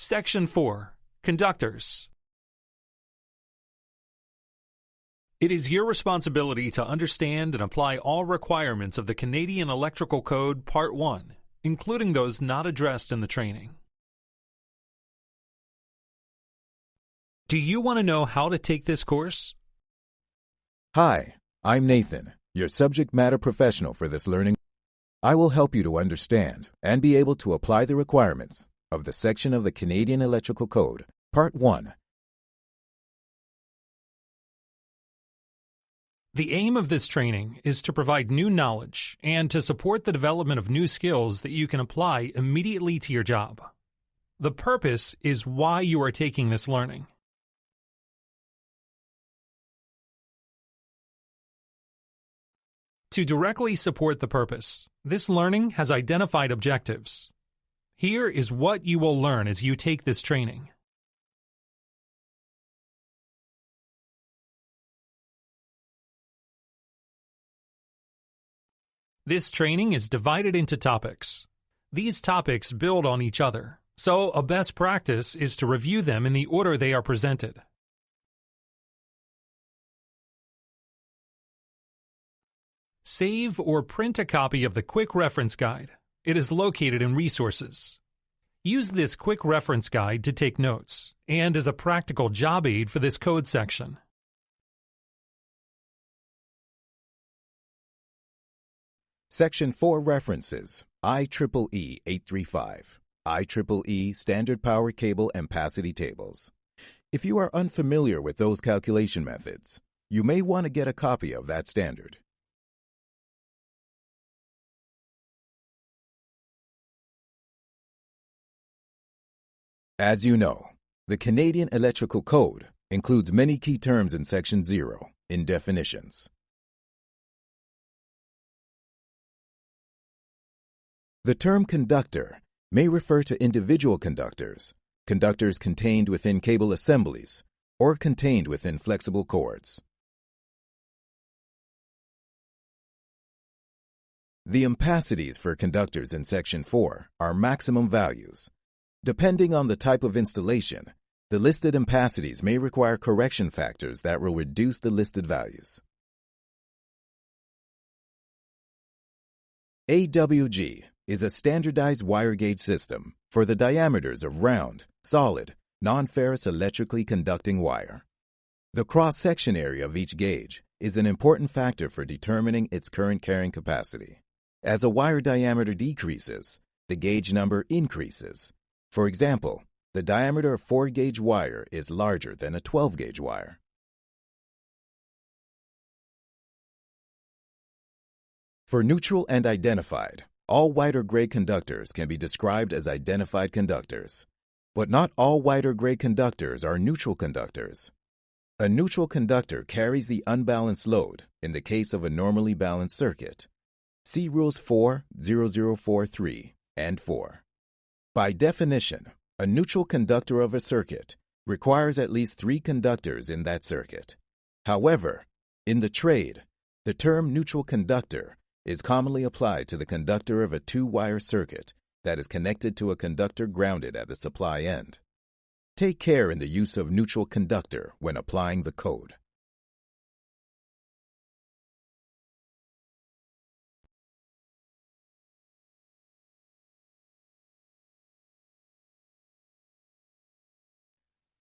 Section 4. Conductors. It is your responsibility to understand and apply all requirements of the Canadian Electrical Code Part 1, including those not addressed in the training. Do you want to know how to take this course? Hi, I'm Nathan, your subject matter professional for this learning. I will help you to understand and be able to apply the requirements of the section of the Canadian Electrical Code, Part 1. The aim of this training is to provide new knowledge and to support the development of new skills that you can apply immediately to your job. The purpose is why you are taking this learning. To directly support the purpose, this learning has identified objectives. Here is what you will learn as you take this training. This training is divided into topics. These topics build on each other, so a best practice is to review them in the order they are presented. Save or print a copy of the Quick Reference Guide. It is located in Resources. Use this Quick Reference Guide to take notes and as a practical job aid for this code section. Section 4 References, IEEE 835, IEEE Standard Power Cable Ampacity Tables. If you are unfamiliar with those calculation methods, you may want to get a copy of that standard. As you know, the Canadian Electrical Code includes many key terms in Section 0 in definitions. The term conductor may refer to individual conductors, conductors contained within cable assemblies, or contained within flexible cords. The ampacities for conductors in Section 4 are maximum values. Depending on the type of installation, the listed ampacities may require correction factors that will reduce the listed values. AWG is a standardized wire gauge system for the diameters of round, solid, non-ferrous electrically conducting wire. The cross-section area of each gauge is an important factor for determining its current carrying capacity. As a wire diameter decreases, the gauge number increases. For example, the diameter of 4-gauge wire is larger than a 12-gauge wire. For neutral and identified, all white or gray conductors can be described as identified conductors. But not all white or gray conductors are neutral conductors. A neutral conductor carries the unbalanced load in the case of a normally balanced circuit. See Rules 4, 0043, and 4. By definition, a neutral conductor of a circuit requires at least 3 conductors in that circuit. However, in the trade, the term neutral conductor is commonly applied to the conductor of a 2-wire circuit that is connected to a conductor grounded at the supply end. Take care in the use of neutral conductor when applying the code.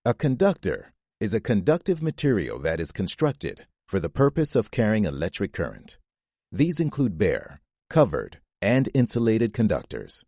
A conductor is a conductive material that is constructed for the purpose of carrying electric current. These include bare, covered, and insulated conductors.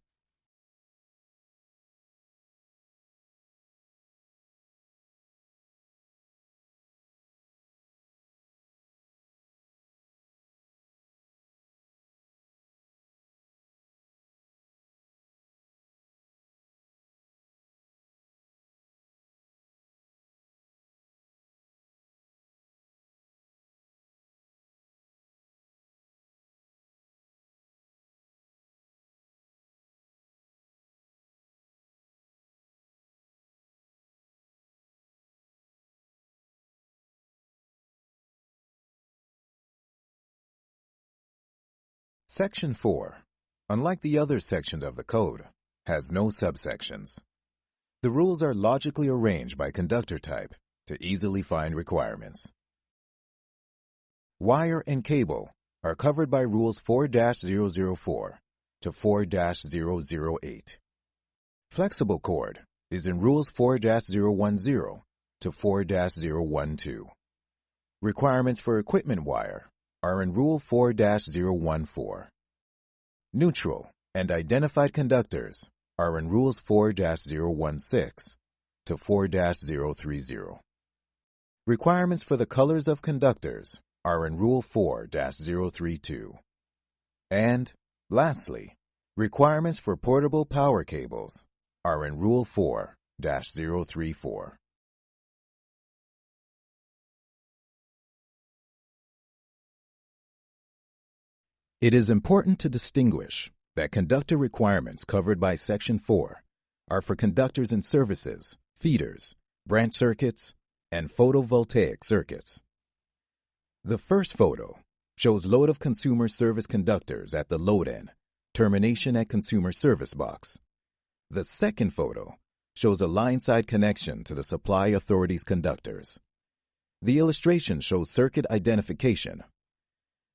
Section 4, unlike the other sections of the code, has no subsections. The rules are logically arranged by conductor type to easily find requirements. Wire and cable are covered by rules 4-004 to 4-008. Flexible cord is in rules 4-010 to 4-012. Requirements for equipment wire are in rule 4-014. Neutral and identified conductors are in rules 4-016 to 4-030. Requirements for the colors of conductors are in rule 4-032. And, lastly, requirements for portable power cables are in rule 4-034. It is important to distinguish that conductor requirements covered by Section 4 are for conductors in services, feeders, branch circuits, and photovoltaic circuits. The first photo shows load of consumer service conductors at the load end, termination at consumer service box. The second photo shows a line-side connection to the supply authority's conductors. The illustration shows circuit identification.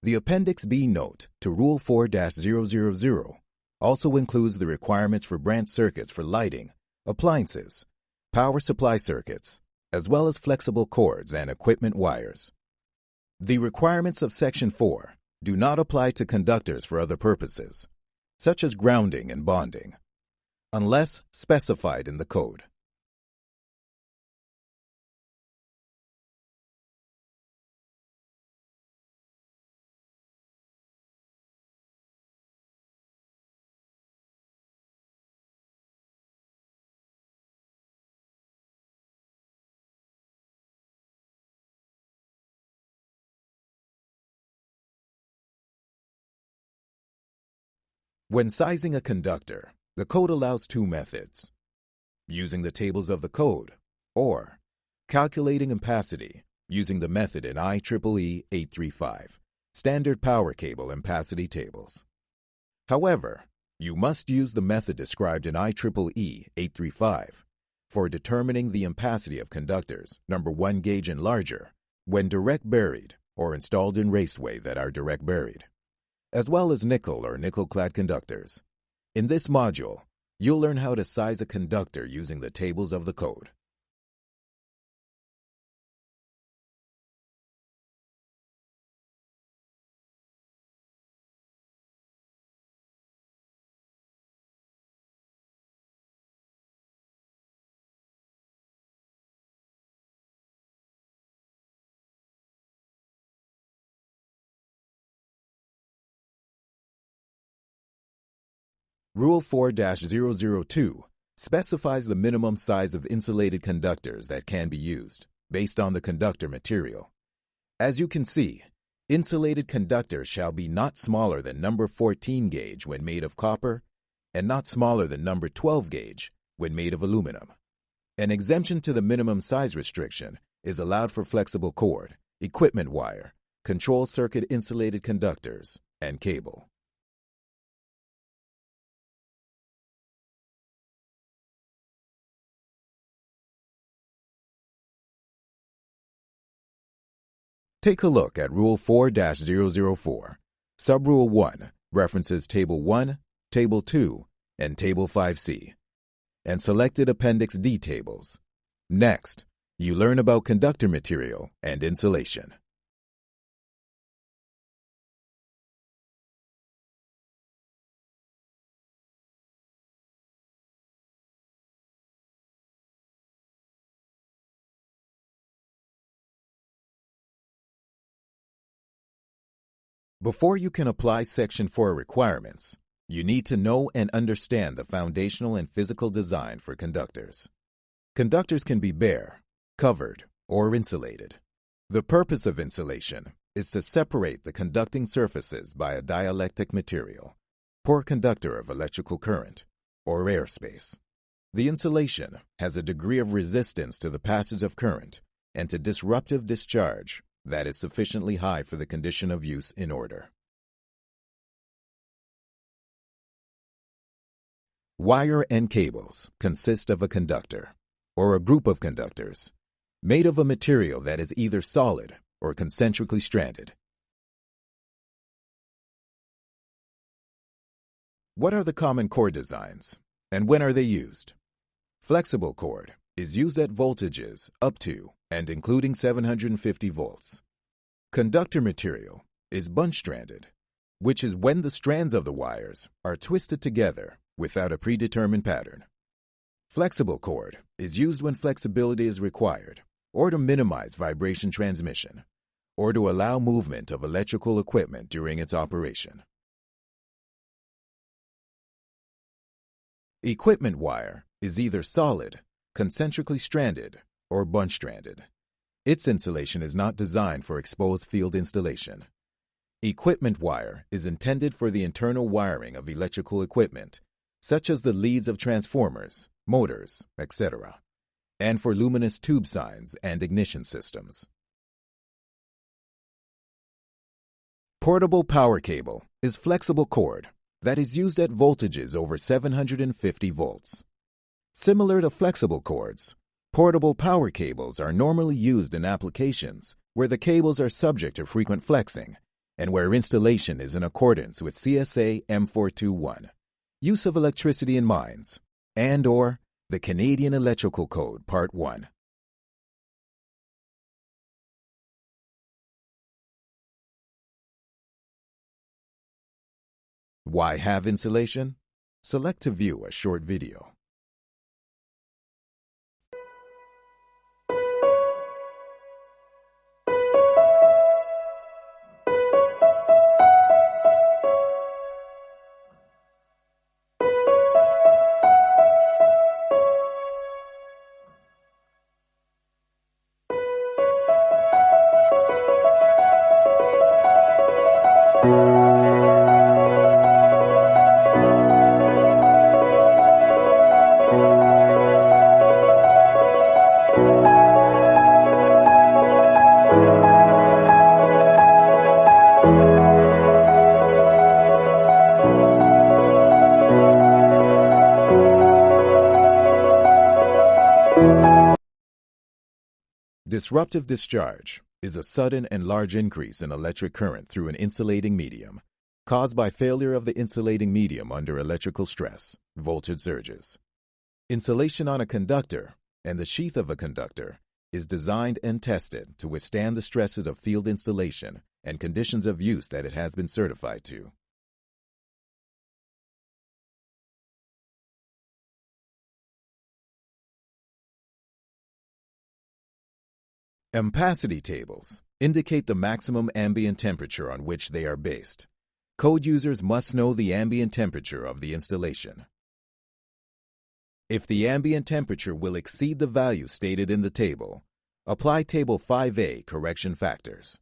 The Appendix B note to Rule 4-000 also includes the requirements for branch circuits for lighting, appliances, power supply circuits, as well as flexible cords and equipment wires. The requirements of Section 4 do not apply to conductors for other purposes, such as grounding and bonding, unless specified in the code. When sizing a conductor, the code allows two methods: using the tables of the code, or calculating ampacity using the method in IEEE 835, Standard Power Cable Ampacity Tables. However, you must use the method described in IEEE 835 for determining the ampacity of conductors, number 1 gauge and larger, when direct buried or installed in raceway that are direct buried, as well as nickel or nickel-clad conductors. In this module, you'll learn how to size a conductor using the tables of the code. Rule 4-002 specifies the minimum size of insulated conductors that can be used, based on the conductor material. As you can see, insulated conductors shall be not smaller than number 14 gauge when made of copper, and not smaller than number 12 gauge when made of aluminum. An exemption to the minimum size restriction is allowed for flexible cord, equipment wire, control circuit insulated conductors, and cable. Take a look at Rule 4-004. Subrule 1 references Table 1, Table 2, and Table 5C, and selected Appendix D tables. Next, you learn about conductor material and insulation. Before you can apply Section 4 requirements, you need to know and understand the foundational and physical design for conductors. Conductors can be bare, covered, or insulated. The purpose of insulation is to separate the conducting surfaces by a dielectric material, poor conductor of electrical current, or airspace. The insulation has a degree of resistance to the passage of current and to disruptive discharge that is sufficiently high for the condition of use in order. Wire and cables consist of a conductor, or a group of conductors, made of a material that is either solid or concentrically stranded. What are the common cord designs, and when are they used? Flexible cord is used at voltages up to and including 750 volts. Conductor material is bunch-stranded, which is when the strands of the wires are twisted together without a predetermined pattern. Flexible cord is used when flexibility is required, or to minimize vibration transmission, or to allow movement of electrical equipment during its operation. Equipment wire is either solid, concentrically stranded, or bunch-stranded. Its insulation is not designed for exposed field installation. Equipment wire is intended for the internal wiring of electrical equipment, such as the leads of transformers, motors, etc., and for luminous tube signs and ignition systems. Portable power cable is flexible cord that is used at voltages over 750 volts. Similar to flexible cords, portable power cables are normally used in applications where the cables are subject to frequent flexing and where installation is in accordance with CSA M421, use of electricity in mines, and/or the Canadian Electrical Code Part 1. Why have insulation? Select to view a short video. Disruptive discharge is a sudden and large increase in electric current through an insulating medium, caused by failure of the insulating medium under electrical stress, voltage surges. Insulation on a conductor and the sheath of a conductor is designed and tested to withstand the stresses of field installation and conditions of use that it has been certified to. Ampacity tables indicate the maximum ambient temperature on which they are based. Code users must know the ambient temperature of the installation. If the ambient temperature will exceed the value stated in the table, apply Table 5A correction factors.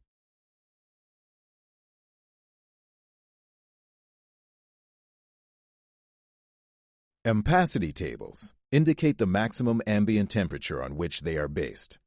Ampacity tables indicate the maximum ambient temperature on which they are based.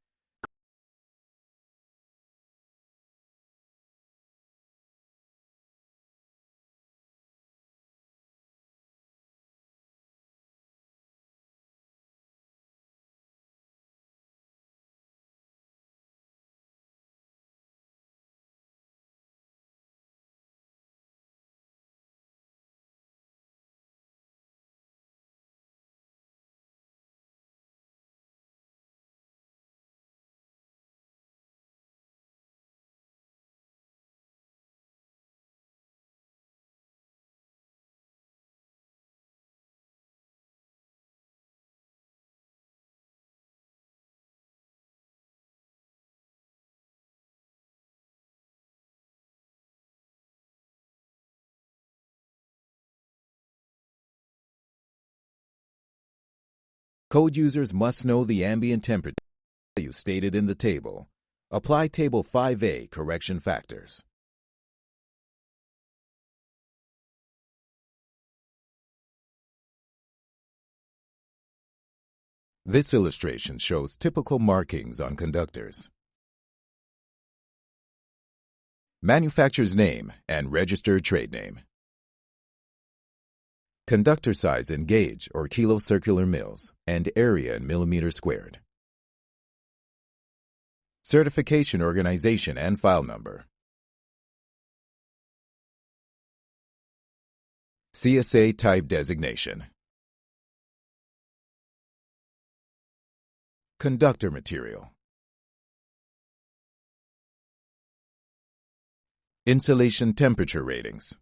Code users must know the ambient temperature value stated in the table. Apply Table 5A correction factors. This illustration shows typical markings on conductors. Manufacturer's name and registered trade name. Conductor size in gauge or kilocircular mils, and area in millimeters squared. Certification organization and file number. CSA type designation. Conductor material. Insulation temperature ratings.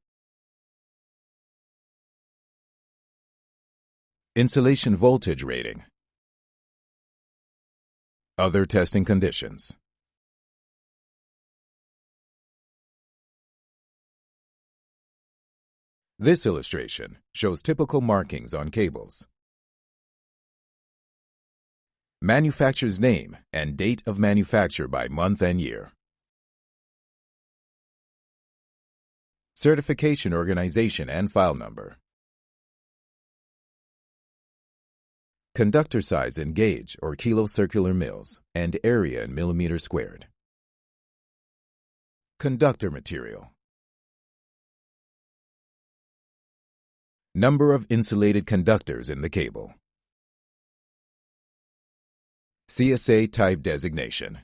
Insulation voltage rating. Other testing conditions. This illustration shows typical markings on cables. Manufacturer's name and date of manufacture by month and year. Certification organization and file number. Conductor size in gauge or kilocircular mils, and area in millimeters squared. Conductor material. Number of insulated conductors in the cable. CSA type designation.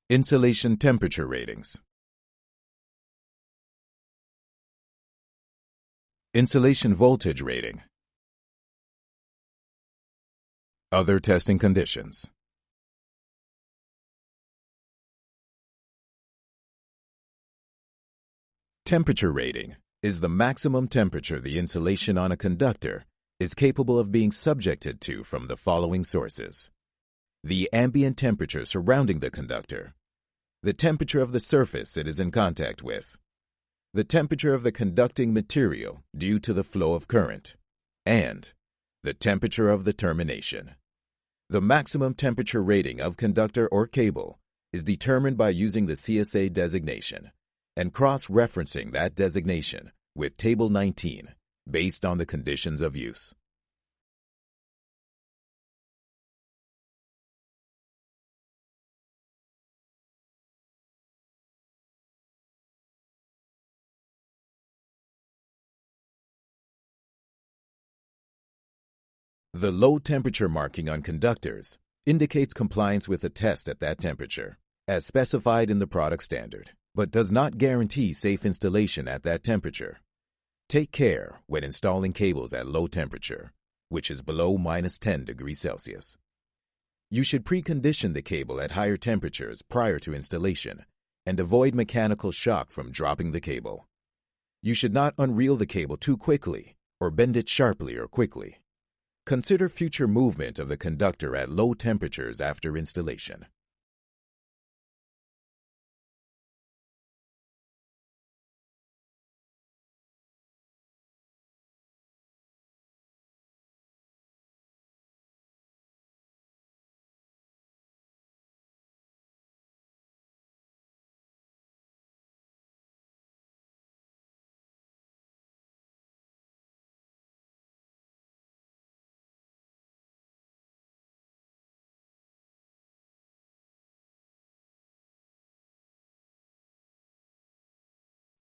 Insulation temperature ratings. Insulation voltage rating. Other testing conditions. Temperature rating is the maximum temperature the insulation on a conductor is capable of being subjected to from the following sources: the ambient temperature surrounding the conductor, the temperature of the surface it is in contact with, the temperature of the conducting material due to the flow of current, and the temperature of the termination. The maximum temperature rating of conductor or cable is determined by using the CSA designation and cross-referencing that designation with Table 19 based on the conditions of use. The low temperature marking on conductors indicates compliance with a test at that temperature, as specified in the product standard, but does not guarantee safe installation at that temperature. Take care when installing cables at low temperature, which is below -10 degrees Celsius. You should precondition the cable at higher temperatures prior to installation and avoid mechanical shock from dropping the cable. You should not unreel the cable too quickly or bend it sharply or quickly. Consider future movement of the conductor at low temperatures after installation.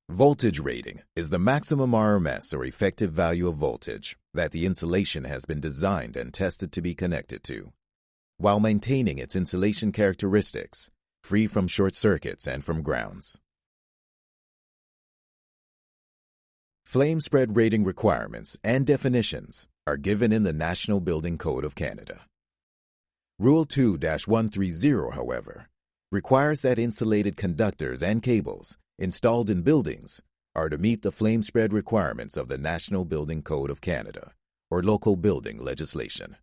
Voltage rating is the maximum RMS or effective value of voltage that the insulation has been designed and tested to be connected to, while maintaining its insulation characteristics, free from short circuits and from grounds. Flame spread rating requirements and definitions are given in the National Building Code of Canada. Rule 2-130, however, requires that insulated conductors and cables installed in buildings are to meet the flame spread requirements of the National Building Code of Canada or local building legislation.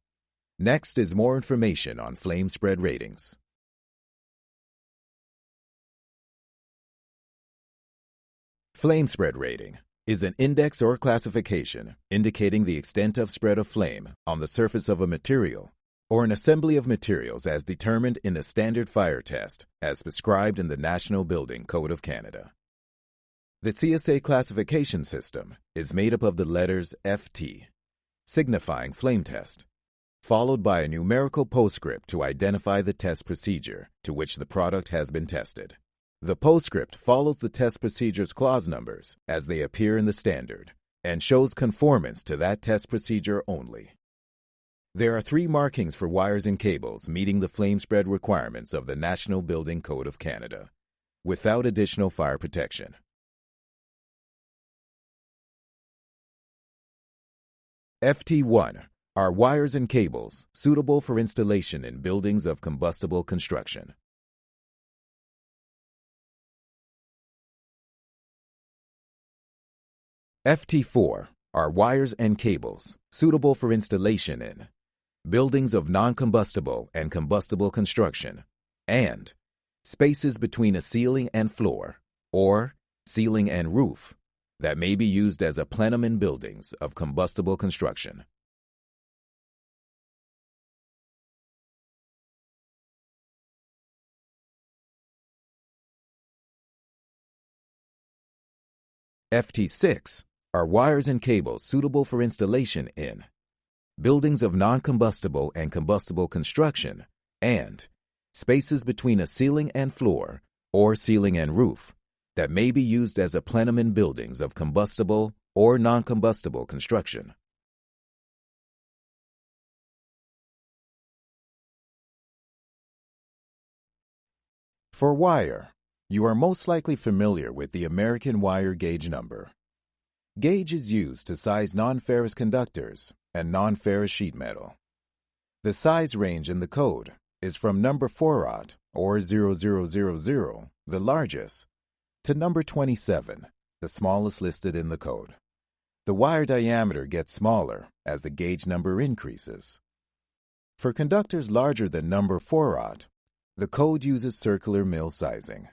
Next is more information on flame spread ratings. Flame spread rating is an index or classification indicating the extent of spread of flame on the surface of a material or an assembly of materials as determined in a standard fire test as prescribed in the National Building Code of Canada. The CSA classification system is made up of the letters FT, signifying flame test, followed by a numerical postscript to identify the test procedure to which the product has been tested. The postscript follows the test procedure's clause numbers as they appear in the standard and shows conformance to that test procedure only. There are 3 markings for wires and cables meeting the flame spread requirements of the National Building Code of Canada, without additional fire protection. FT1 are wires and cables suitable for installation in buildings of combustible construction. FT4 are wires and cables suitable for installation in buildings of non-combustible and combustible construction, and spaces between a ceiling and floor, or ceiling and roof, that may be used as a plenum in buildings of combustible construction. FT6 are wires and cables suitable for installation in buildings of non-combustible and combustible construction, and spaces between a ceiling and floor, or ceiling and roof, that may be used as a plenum in buildings of combustible or non-combustible construction. For wire, you are most likely familiar with the American wire gauge number. Gauge is used to size non-ferrous conductors and non-ferrous sheet metal. The size range in the code is from number 4-aught, or 0000, the largest, to number 27, the smallest listed in the code. The wire diameter gets smaller as the gauge number increases. For conductors larger than number 4-aught, the code uses circular mill sizing.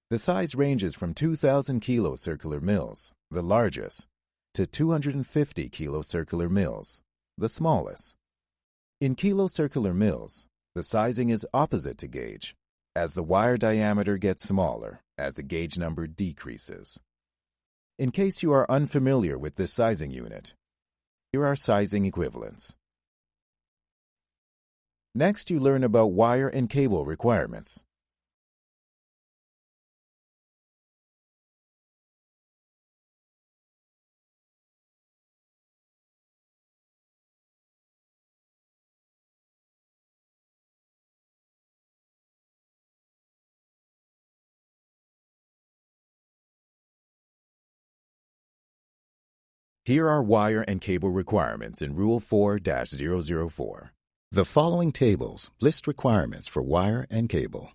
The size ranges from 2,000 kilo circular mills, the largest, to 250 kilo circular mills, the smallest. In kilo circular mills, the sizing is opposite to gauge, as the wire diameter gets smaller as the gauge number decreases. In case you are unfamiliar with this sizing unit, here are sizing equivalents. Next, you learn about wire and cable requirements. Here are wire and cable requirements in Rule 4-004. The following tables list requirements for wire and cable.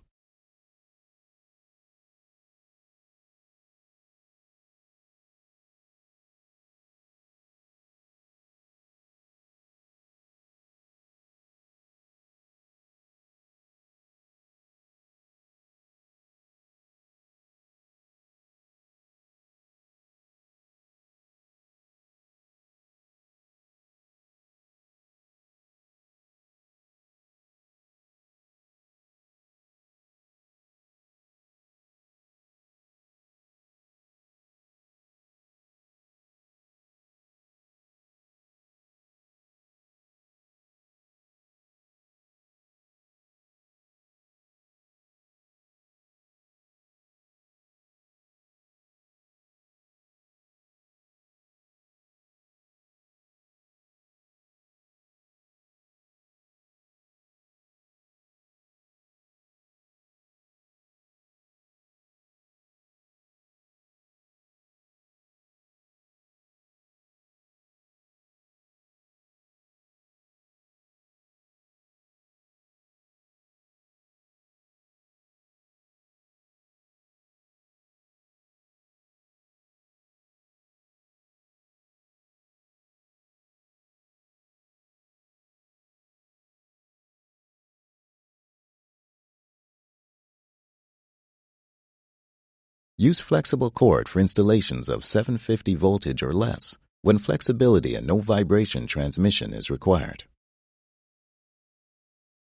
Use flexible cord for installations of 750 voltage or less when flexibility and no vibration transmission is required.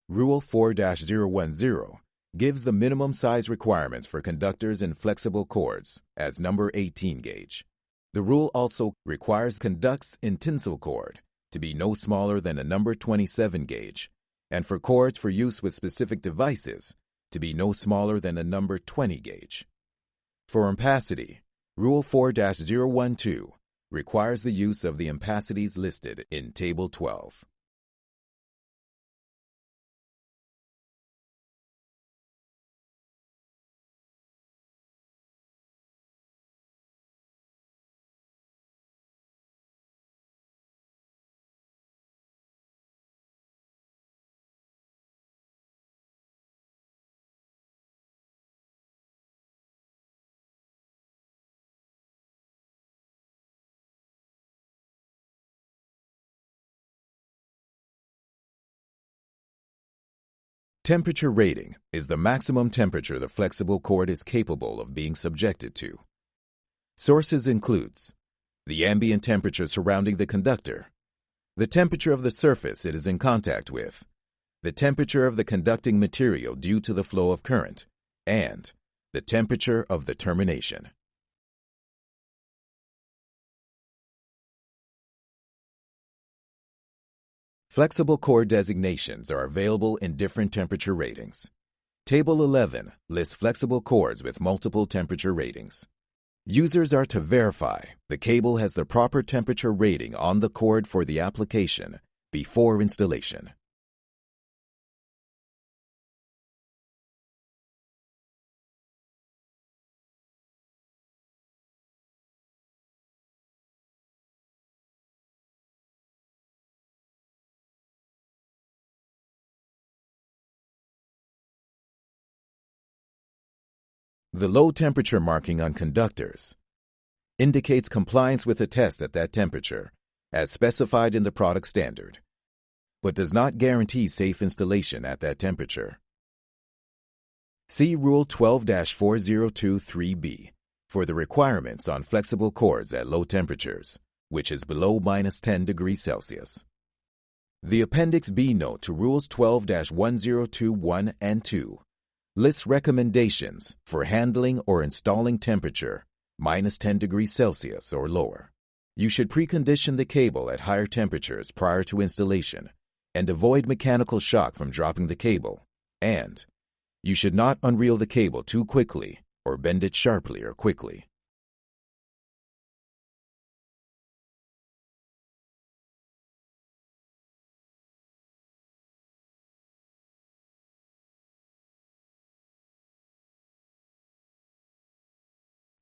Rule 4-010 gives the minimum size requirements for conductors in flexible cords as number 18 gauge. The rule also requires conducts in tinsel cord to be no smaller than a number 27 gauge, and for cords for use with specific devices to be no smaller than the number 20 gauge. For ampacity, Rule 4-012 requires the use of the ampacities listed in Table 12. Temperature rating is the maximum temperature the flexible cord is capable of being subjected to. Sources includes the ambient temperature surrounding the conductor, the temperature of the surface it is in contact with, the temperature of the conducting material due to the flow of current, and the temperature of the termination. Flexible cord designations are available in different temperature ratings. Table 11 lists flexible cords with multiple temperature ratings. Users are to verify the cable has the proper temperature rating on the cord for the application before installation. The low temperature marking on conductors indicates compliance with a test at that temperature, as specified in the product standard, but does not guarantee safe installation at that temperature. See Rule 12-4023B for the requirements on flexible cords at low temperatures, which is below -10 degrees Celsius. The Appendix B note to Rules 12-1021 and 2 lists recommendations for handling or installing temperature -10 degrees Celsius or lower. You should precondition the cable at higher temperatures prior to installation and avoid mechanical shock from dropping the cable, and you should not unreel the cable too quickly or bend it sharply or quickly.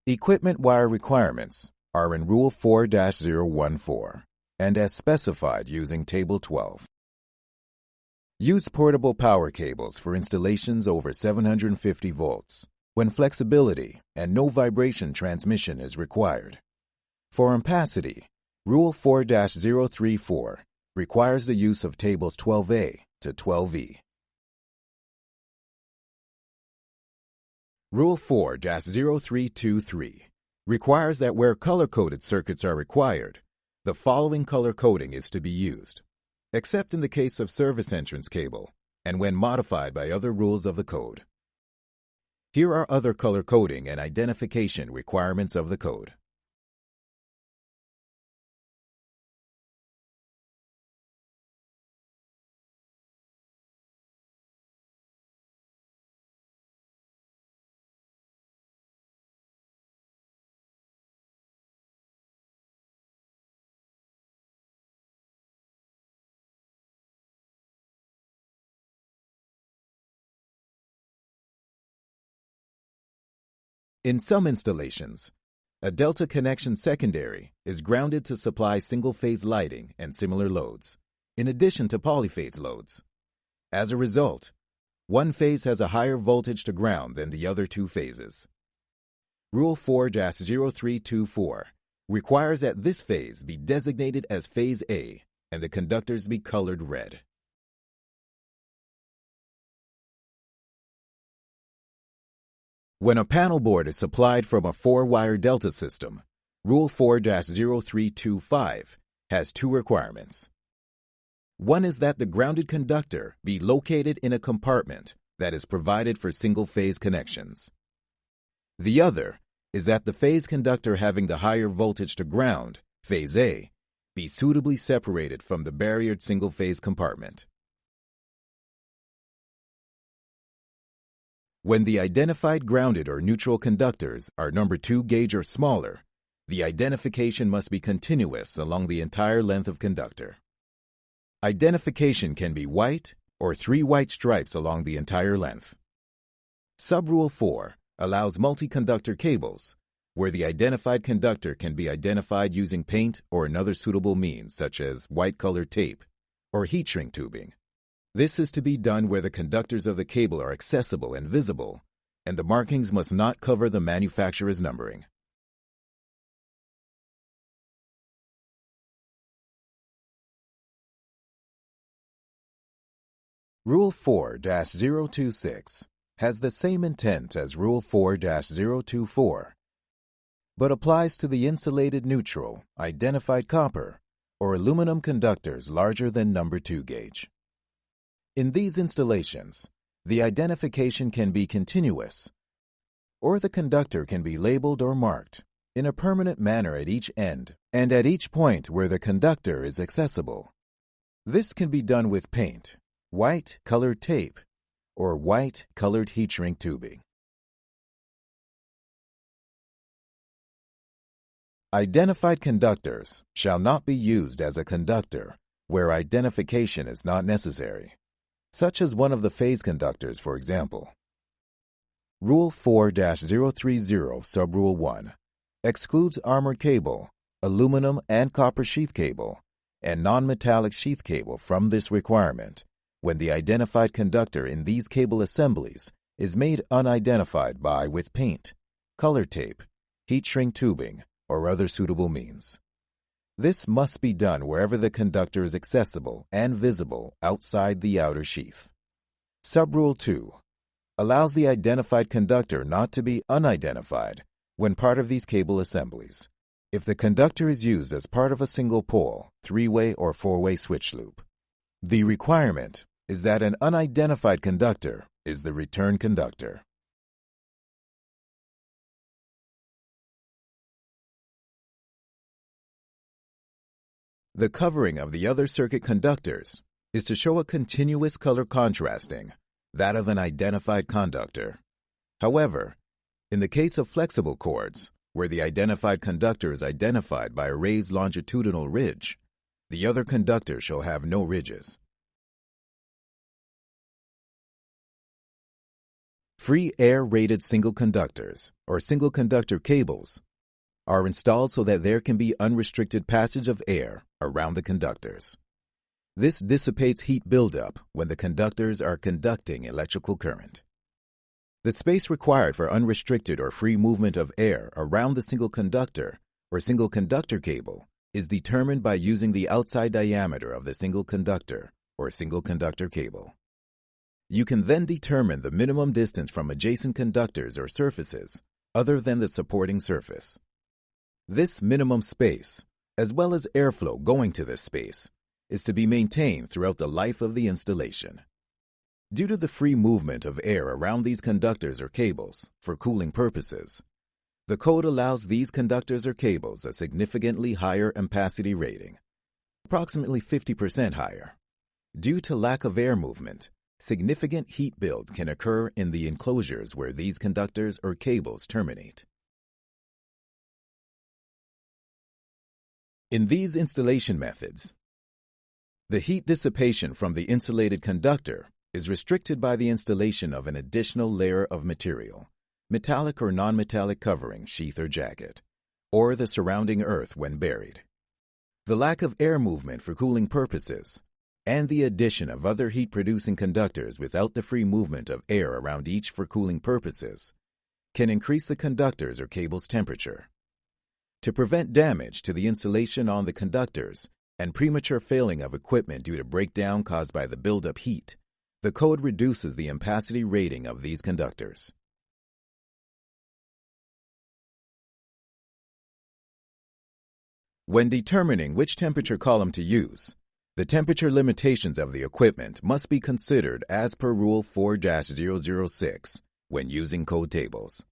Equipment wire requirements are in Rule 4-014 and as specified using Table 12. Use portable power cables for installations over 750 volts when flexibility and no vibration transmission is required. For ampacity, Rule 4-034 requires the use of Tables 12A to 12E. Rule 4-0323 requires that where color-coded circuits are required, the following color coding is to be used, except in the case of service entrance cable and when modified by other rules of the code. Here are other color coding and identification requirements of the code. In some installations, a delta connection secondary is grounded to supply single-phase lighting and similar loads, in addition to polyphase loads. As a result, one phase has a higher voltage to ground than the other two phases. Rule 4-0324 requires that this phase be designated as Phase A and the conductors be colored red. When a panel board is supplied from a 4-wire delta system, Rule 4-0325 has two requirements. One is that the grounded conductor be located in a compartment that is provided for single-phase connections. The other is that the phase conductor having the higher voltage to ground, Phase A, be suitably separated from the barriered single-phase compartment. When the identified grounded or neutral conductors are number 2 gauge or smaller, the identification must be continuous along the entire length of conductor. Identification can be white or 3 white stripes along the entire length. Subrule 4 allows multi-conductor cables, where the identified conductor can be identified using paint or another suitable means such as white-colored tape or heat shrink tubing. This is to be done where the conductors of the cable are accessible and visible, and the markings must not cover the manufacturer's numbering. Rule 4-026 has the same intent as Rule 4-024, but applies to the insulated neutral, identified copper, or aluminum conductors larger than number 2 gauge. In these installations, the identification can be continuous, or the conductor can be labeled or marked in a permanent manner at each end and at each point where the conductor is accessible. This can be done with paint, white colored tape, or white colored heat shrink tubing. Identified conductors shall not be used as a conductor where identification is not necessary, such as one of the phase conductors, for example. Rule 4-030 Subrule 1 excludes armored cable, aluminum and copper sheath cable, and non-metallic sheath cable from this requirement when the identified conductor in these cable assemblies is made unidentified by with paint, color tape, heat shrink tubing, or other suitable means. This must be done wherever the conductor is accessible and visible outside the outer sheath. Subrule 2 allows the identified conductor not to be unidentified when part of these cable assemblies, if the conductor is used as part of a single pole, 3-way or 4-way switch loop. The requirement is that an unidentified conductor is the return conductor. The covering of the other circuit conductors is to show a continuous color contrasting that of an identified conductor. However, in the case of flexible cords, where the identified conductor is identified by a raised longitudinal ridge, the other conductor shall have no ridges. Free air-rated single conductors, or single conductor cables, are installed so that there can be unrestricted passage of air around the conductors. This dissipates heat buildup when the conductors are conducting electrical current. The space required for unrestricted or free movement of air around the single conductor or single conductor cable is determined by using the outside diameter of the single conductor or single conductor cable. You can then determine the minimum distance from adjacent conductors or surfaces other than the supporting surface. This minimum space, as well as airflow going to this space, is to be maintained throughout the life of the installation. Due to the free movement of air around these conductors or cables for cooling purposes, the code allows these conductors or cables a significantly higher ampacity rating, approximately 50% higher. Due to lack of air movement, significant heat build can occur in the enclosures where these conductors or cables terminate. In these installation methods, the heat dissipation from the insulated conductor is restricted by the installation of an additional layer of material, metallic or non-metallic covering, sheath or jacket, or the surrounding earth when buried. The lack of air movement for cooling purposes and the addition of other heat-producing conductors without the free movement of air around each for cooling purposes can increase the conductor's or cable's temperature. To prevent damage to the insulation on the conductors and premature failing of equipment due to breakdown caused by the buildup heat, the code reduces the ampacity rating of these conductors. When determining which temperature column to use, the temperature limitations of the equipment must be considered as per Rule 4-006 when using code tables.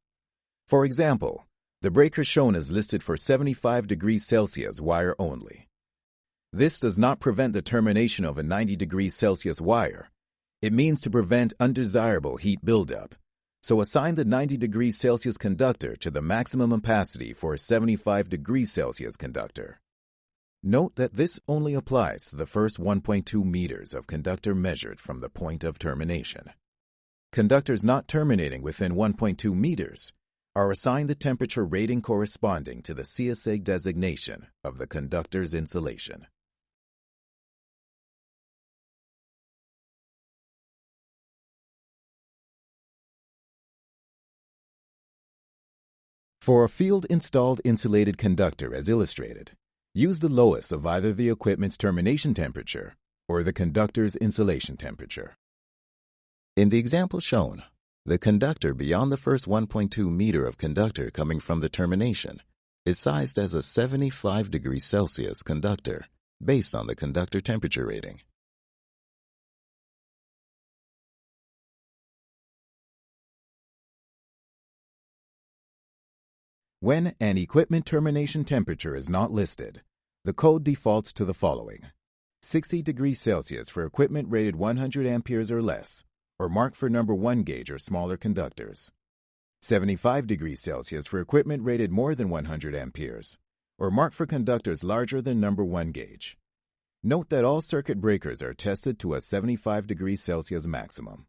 For example, the breaker shown is listed for 75 degrees Celsius wire only. This does not prevent the termination of a 90 degrees Celsius wire. It means to prevent undesirable heat buildup, So assign the 90 degrees Celsius conductor to the maximum opacity for a 75 degrees Celsius conductor. Note that this only applies to the first 1.2 meters of conductor measured from the point of termination. Conductors not terminating within 1.2 meters are assigned the temperature rating corresponding to the CSA designation of the conductor's insulation. For a field-installed insulated conductor as illustrated, use the lowest of either the equipment's termination temperature or the conductor's insulation temperature. In the example shown, the conductor beyond the first 1.2 meter of conductor coming from the termination is sized as a 75 degrees Celsius conductor based on the conductor temperature rating. When an equipment termination temperature is not listed, the code defaults to the following: 60 degrees Celsius for equipment rated 100 amperes or less, or marked for number 1 gauge or smaller conductors. 75 degrees Celsius for equipment rated more than 100 amperes, or marked for conductors larger than number 1 gauge. Note that all circuit breakers are tested to a 75 degrees Celsius maximum.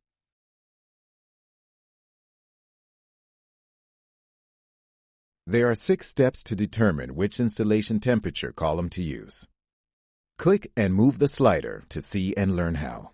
There are 6 steps to determine which installation temperature column to use. Click and move the slider to see and learn how.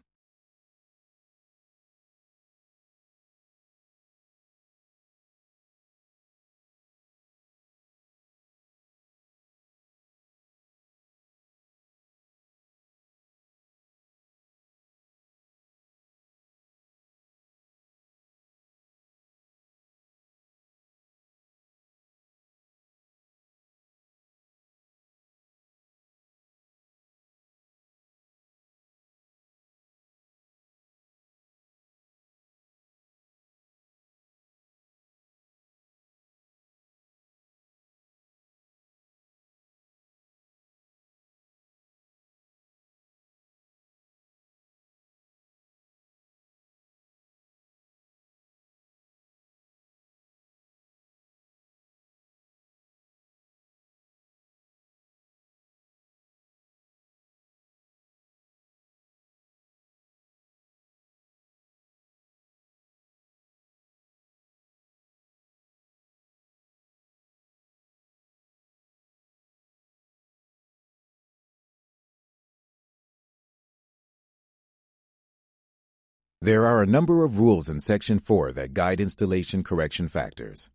There are a number of rules in Section 4 that guide installation correction factors.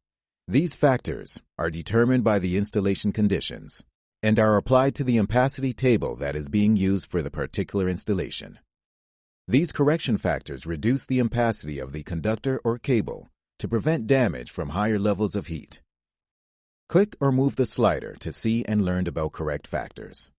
These factors are determined by the installation conditions and are applied to the ampacity table that is being used for the particular installation. These correction factors reduce the ampacity of the conductor or cable to prevent damage from higher levels of heat. Click or move the slider to see and learn about correct factors.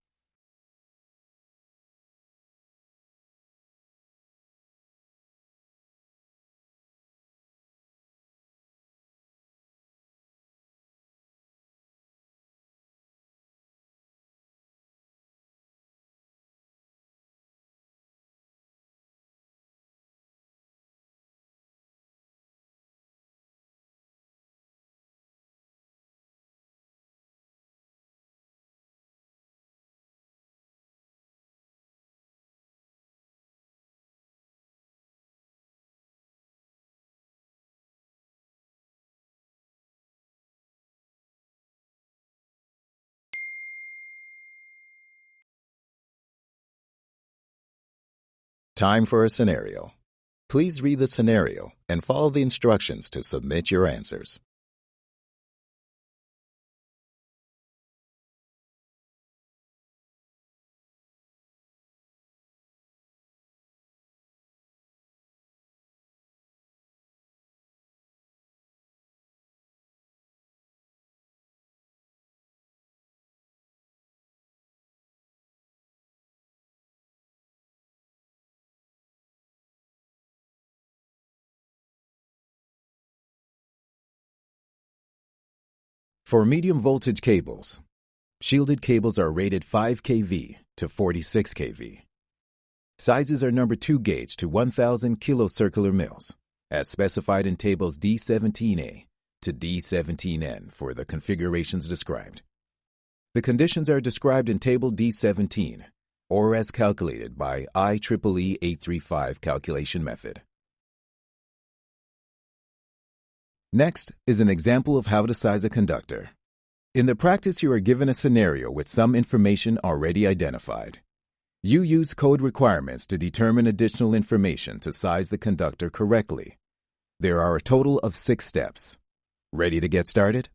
Time for a scenario. Please read the scenario and follow the instructions to submit your answers. For medium voltage cables, shielded cables are rated 5 kV to 46 kV. Sizes are number 2 gauge to 1000 kilocircular mils, as specified in tables D17A to D17N for the configurations described. The conditions are described in table D17 or as calculated by IEEE 835 calculation method. Next is an example of how to size a conductor. In the practice, you are given a scenario with some information already identified. You use code requirements to determine additional information to size the conductor correctly. There are a total of 6 steps. Ready to get started?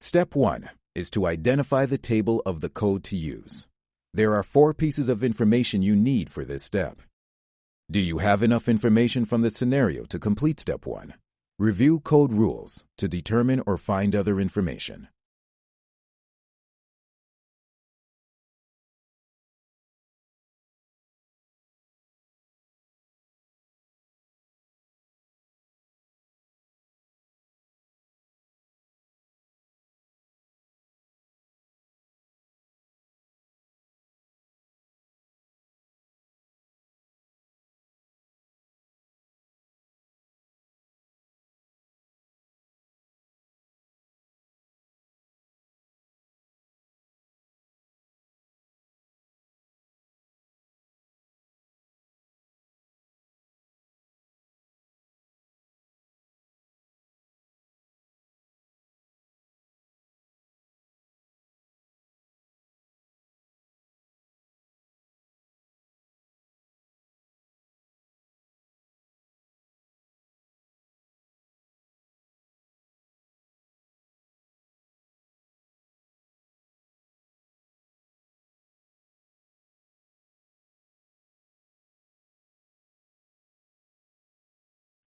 Step 1 is to identify the table of the code to use. There are 4 pieces of information you need for this step. Do you have enough information from the scenario to complete step 1? Review code rules to determine or find other information.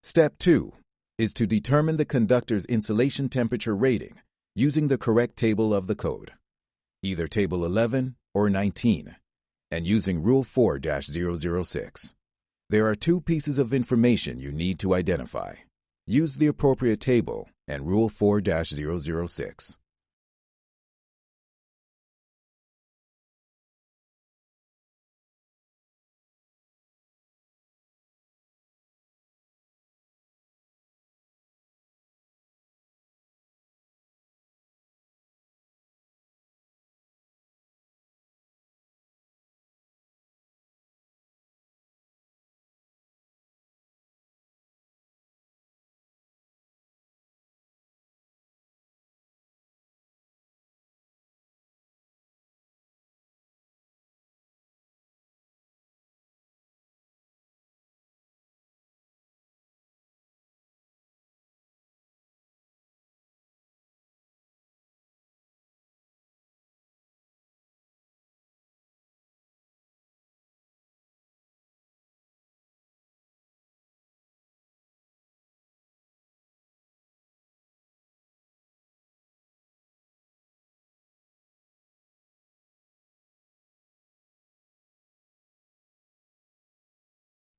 Step 2 is to determine the conductor's insulation temperature rating using the correct table of the code, either table 11 or 19, and using Rule 4-006. There are 2 pieces of information you need to identify. Use the appropriate table and Rule 4-006.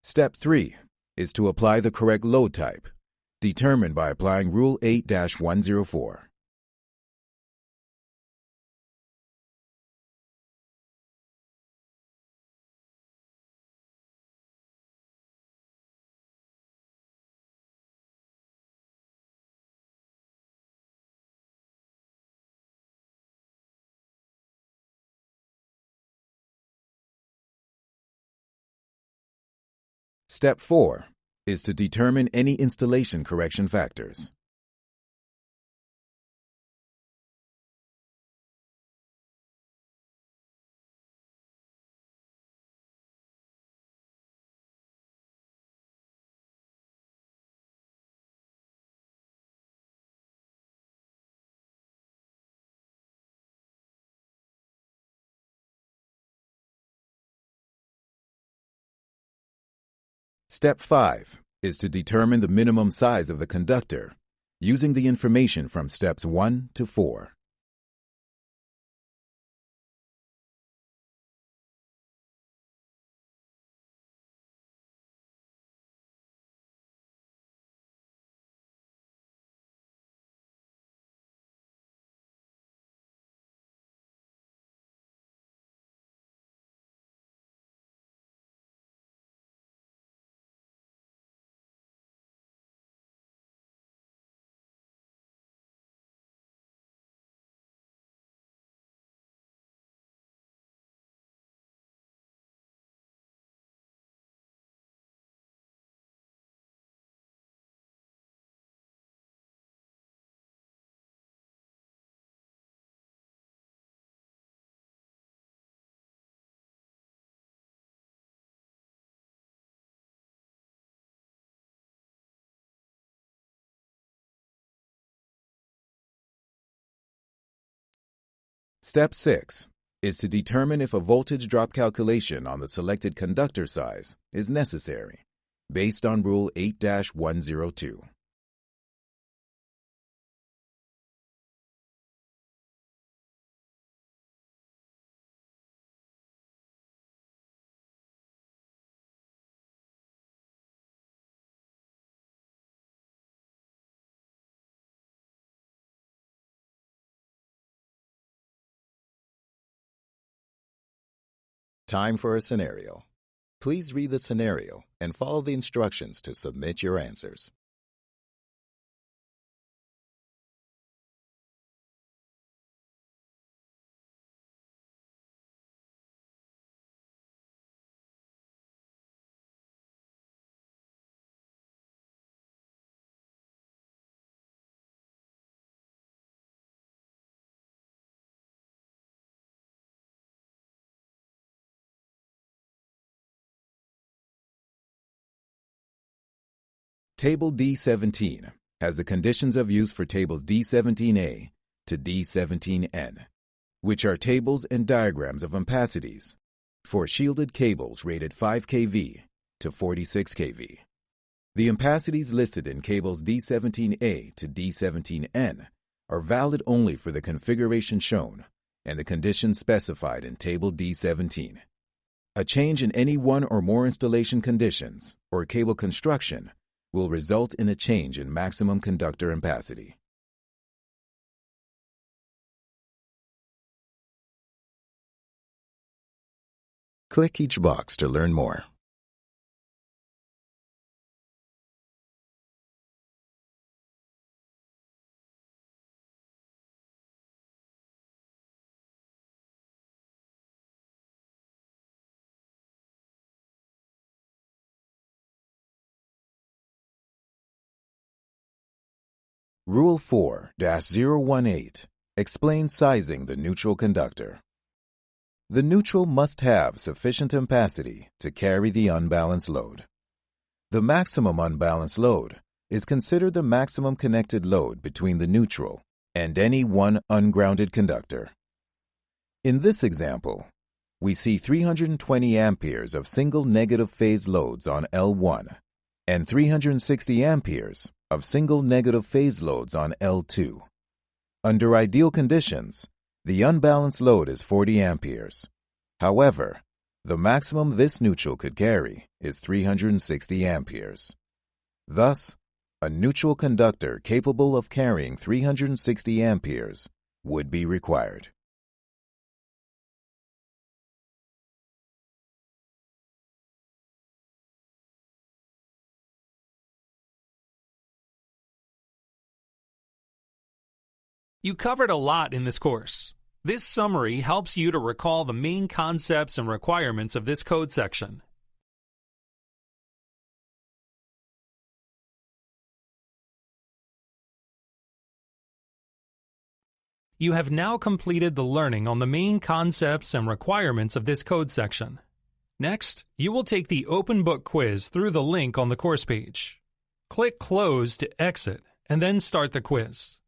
Step 3 is to apply the correct load type, determined by applying Rule 8-104. Step 4 is to determine any installation correction factors. Step 5 is to determine the minimum size of the conductor using the information from steps 1 to 4. Step 6 is to determine if a voltage drop calculation on the selected conductor size is necessary, based on Rule 8-102. Time for a scenario. Please read the scenario and follow the instructions to submit your answers. Table D17 has the conditions of use for tables D17A to D17N, which are tables and diagrams of ampacities for shielded cables rated 5 kV to 46 kV. The ampacities listed in cables D17A to D17N are valid only for the configuration shown and the conditions specified in table D17. A change in any one or more installation conditions or cable construction will result in a change in maximum conductor ampacity. Click each box to learn more. Rule 4-018 explains sizing the neutral conductor. The neutral must have sufficient ampacity to carry the unbalanced load. The maximum unbalanced load is considered the maximum connected load between the neutral and any one ungrounded conductor. In this example, we see 320 amperes of single negative phase loads on L1 and 360 amperes of single negative phase loads on L2. Under ideal conditions, the unbalanced load is 40 amperes. However, the maximum this neutral could carry is 360 amperes. Thus, a neutral conductor capable of carrying 360 amperes would be required. You covered a lot in this course. This summary helps you to recall the main concepts and requirements of this code section. You have now completed the learning on the main concepts and requirements of this code section. Next, you will take the open book quiz through the link on the course page. Click Close to exit and then start the quiz.